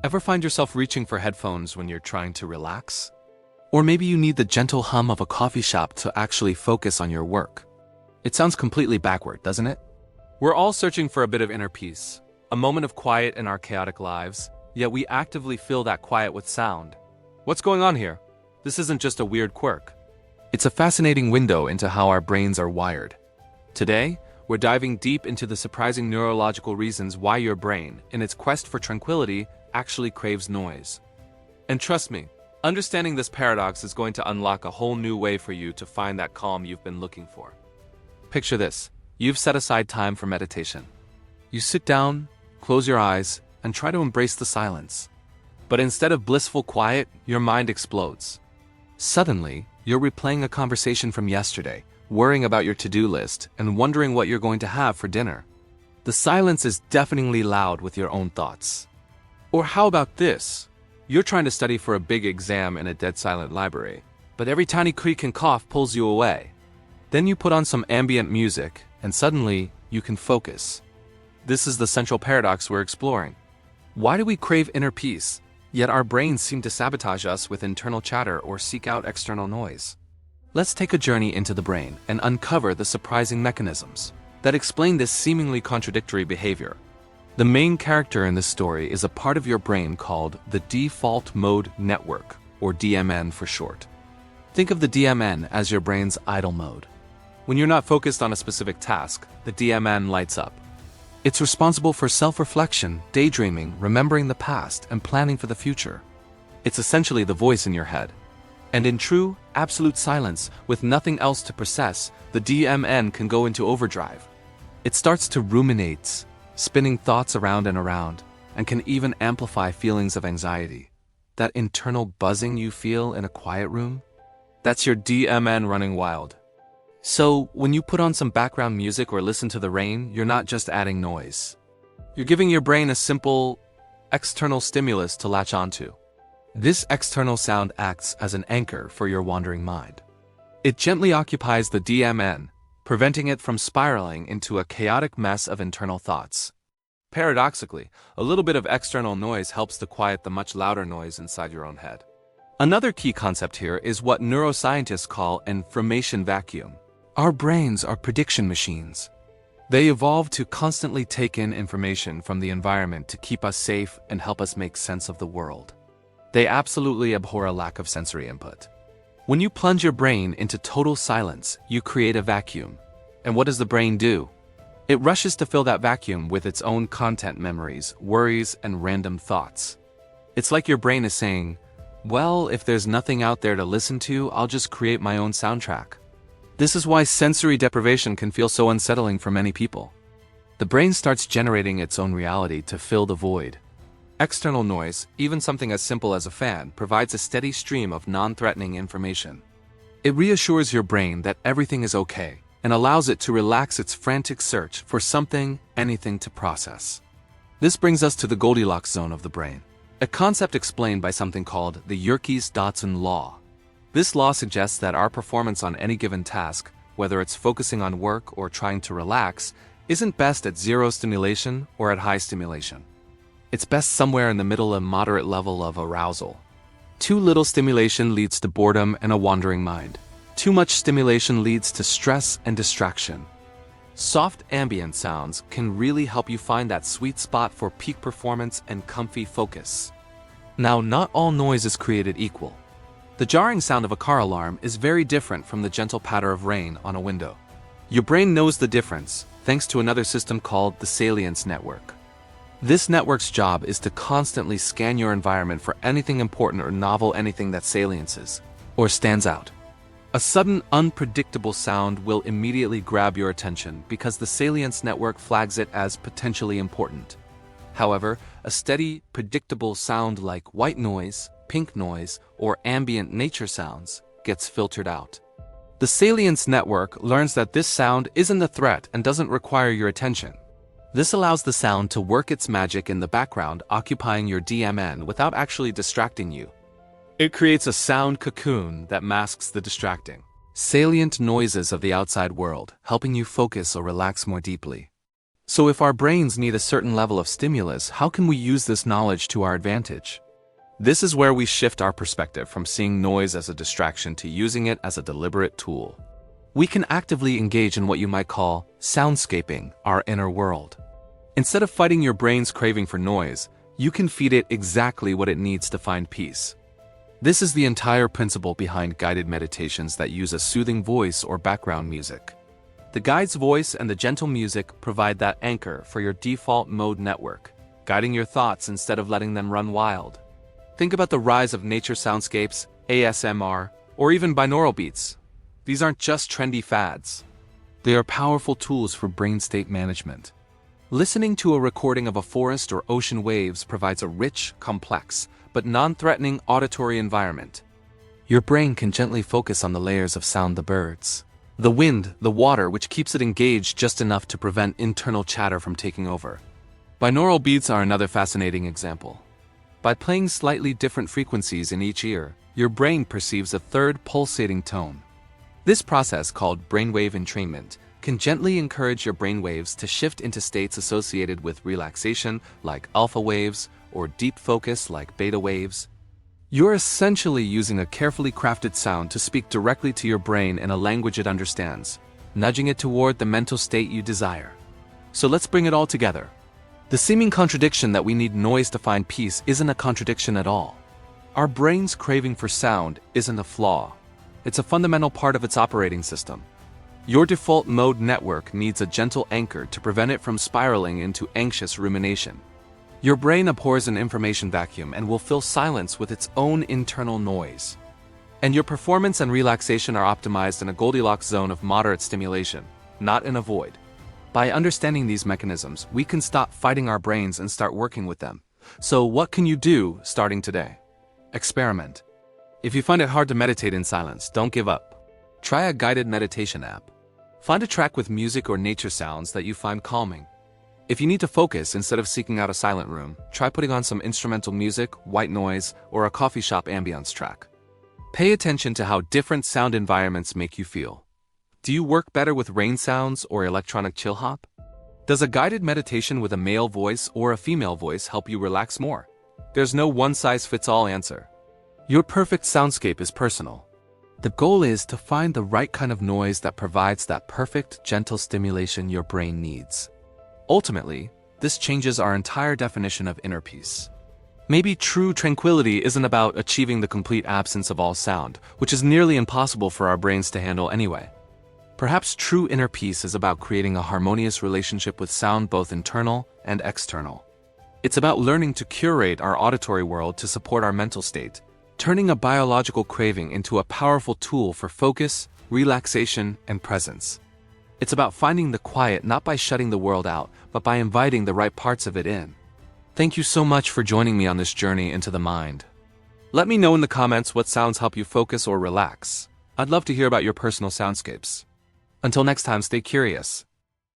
Ever find yourself reaching for headphones when you're trying to relax? Or maybe you need the gentle hum of a coffee shop to actually focus on your work. It sounds completely backward, doesn't it? We're all searching for a bit of inner peace, a moment of quiet in our chaotic lives, yet we actively fill that quiet with sound. What's going on here? This isn't just a weird quirk. It's a fascinating window into how our brains are wired. Today, we're diving deep into the surprising neurological reasons why your brain, in its quest for tranquility, actually craves noise. And trust me, understanding this paradox is going to unlock a whole new way for you to find that calm you've been looking for. Picture this. You've set aside time for meditation. You sit down, close your eyes, and try to embrace the silence. But instead of blissful quiet, your mind explodes. Suddenly, you're replaying a conversation from yesterday, worrying about your to-do list, and wondering what you're going to have for dinner. The silence is deafeningly loud with your own thoughts. Or how about this? You're trying to study for a big exam in a dead-silent library, but every tiny creak and cough pulls you away. Then you put on some ambient music, and suddenly, you can focus. This is the central paradox we're exploring. Why do we crave inner peace, yet our brains seem to sabotage us with internal chatter or seek out external noise? Let's take a journey into the brain and uncover the surprising mechanisms that explain this seemingly contradictory behavior. The main character in this story is a part of your brain called the default mode network, or DMN for short. Think of the DMN as your brain's idle mode. When you're not focused on a specific task, the DMN lights up. It's responsible for self-reflection, daydreaming, remembering the past, and planning for the future. It's essentially the voice in your head. And in true, absolute silence, with nothing else to process, the DMN can go into overdrive. It starts to ruminate, spinning thoughts around, and can even amplify feelings of anxiety. That internal buzzing you feel in a quiet room? That's your DMN running wild. So, when you put on some background music or listen to the rain, you're not just adding noise. You're giving your brain a simple, external stimulus to latch onto. This external sound acts as an anchor for your wandering mind. It gently occupies the DMN, preventing it from spiraling into a chaotic mess of internal thoughts. Paradoxically, a little bit of external noise helps to quiet the much louder noise inside your own head. Another key concept here is what neuroscientists call an information vacuum. Our brains are prediction machines. They evolved to constantly take in information from the environment to keep us safe and help us make sense of the world. They absolutely abhor a lack of sensory input. When you plunge your brain into total silence, you create a vacuum. And what does the brain do? It rushes to fill that vacuum with its own content memories, worries, and random thoughts. It's like your brain is saying, well, if there's nothing out there to listen to, I'll just create my own soundtrack. This is why sensory deprivation can feel so unsettling for many people. The brain starts generating its own reality to fill the void. External noise, even something as simple as a fan, provides a steady stream of non-threatening information. It reassures your brain that everything is okay and allows it to relax its frantic search for something, anything to process. This brings us to the Goldilocks zone of the brain, a concept explained by something called the Yerkes-Dodson law. This law suggests that our performance on any given task, whether it's focusing on work or trying to relax, isn't best at zero stimulation or at high stimulation. It's best somewhere in the middle of moderate level of arousal. Too little stimulation leads to boredom and a wandering mind. Too much stimulation leads to stress and distraction. Soft ambient sounds can really help you find that sweet spot for peak performance and comfy focus. Now, not all noise is created equal. The jarring sound of a car alarm is very different from the gentle patter of rain on a window. Your brain knows the difference, thanks to another system called the salience network. This network's job is to constantly scan your environment for anything important or novel, anything that saliences or stands out. A sudden, unpredictable sound will immediately grab your attention because the salience network flags it as potentially important. However, a steady, predictable sound like white noise, pink noise, or ambient nature sounds gets filtered out. The salience network learns that this sound isn't a threat and doesn't require your attention. This allows the sound to work its magic in the background, occupying your DMN without actually distracting you. It creates a sound cocoon that masks the distracting, salient noises of the outside world, helping you focus or relax more deeply. So if our brains need a certain level of stimulus, how can we use this knowledge to our advantage? This is where we shift our perspective from seeing noise as a distraction to using it as a deliberate tool. We can actively engage in what you might call soundscaping, our inner world. Instead of fighting your brain's craving for noise, you can feed it exactly what it needs to find peace. This is the entire principle behind guided meditations that use a soothing voice or background music. The guide's voice and the gentle music provide that anchor for your default mode network, guiding your thoughts instead of letting them run wild. Think about the rise of nature soundscapes, ASMR, or even binaural beats. These aren't just trendy fads. They are powerful tools for brain state management. Listening to a recording of a forest or ocean waves provides a rich, complex, but non-threatening auditory environment. Your brain can gently focus on the layers of sound: the birds, the wind, the water, which keeps it engaged just enough to prevent internal chatter from taking over. Binaural beats are another fascinating example. By playing slightly different frequencies in each ear, your brain perceives a third pulsating tone. This process, called brainwave entrainment, can gently encourage your brainwaves to shift into states associated with relaxation, like alpha waves, or deep focus, like beta waves. You're essentially using a carefully crafted sound to speak directly to your brain in a language it understands, nudging it toward the mental state you desire. So let's bring it all together. The seeming contradiction that we need noise to find peace isn't a contradiction at all. Our brain's craving for sound isn't a flaw. It's a fundamental part of its operating system. Your default mode network needs a gentle anchor to prevent it from spiraling into anxious rumination. Your brain abhors an information vacuum and will fill silence with its own internal noise. And your performance and relaxation are optimized in a Goldilocks zone of moderate stimulation, not in a void. By understanding these mechanisms, we can stop fighting our brains and start working with them. So what can you do starting today? Experiment. If you find it hard to meditate in silence, don't give up. Try a guided meditation app. Find a track with music or nature sounds that you find calming. If you need to focus instead of seeking out a silent room, try putting on some instrumental music, white noise, or a coffee shop ambience track. Pay attention to how different sound environments make you feel. Do you work better with rain sounds or electronic chill hop? Does a guided meditation with a male voice or a female voice help you relax more? There's no one-size-fits-all answer. Your perfect soundscape is personal. The goal is to find the right kind of noise that provides that perfect, gentle stimulation your brain needs. Ultimately, this changes our entire definition of inner peace. Maybe true tranquility isn't about achieving the complete absence of all sound, which is nearly impossible for our brains to handle anyway. Perhaps true inner peace is about creating a harmonious relationship with sound, both internal and external. It's about learning to curate our auditory world to support our mental state, turning a biological craving into a powerful tool for focus, relaxation, and presence. It's about finding the quiet not by shutting the world out, but by inviting the right parts of it in. Thank you so much for joining me on this journey into the mind. Let me know in the comments what sounds help you focus or relax. I'd love to hear about your personal soundscapes. Until next time, stay curious.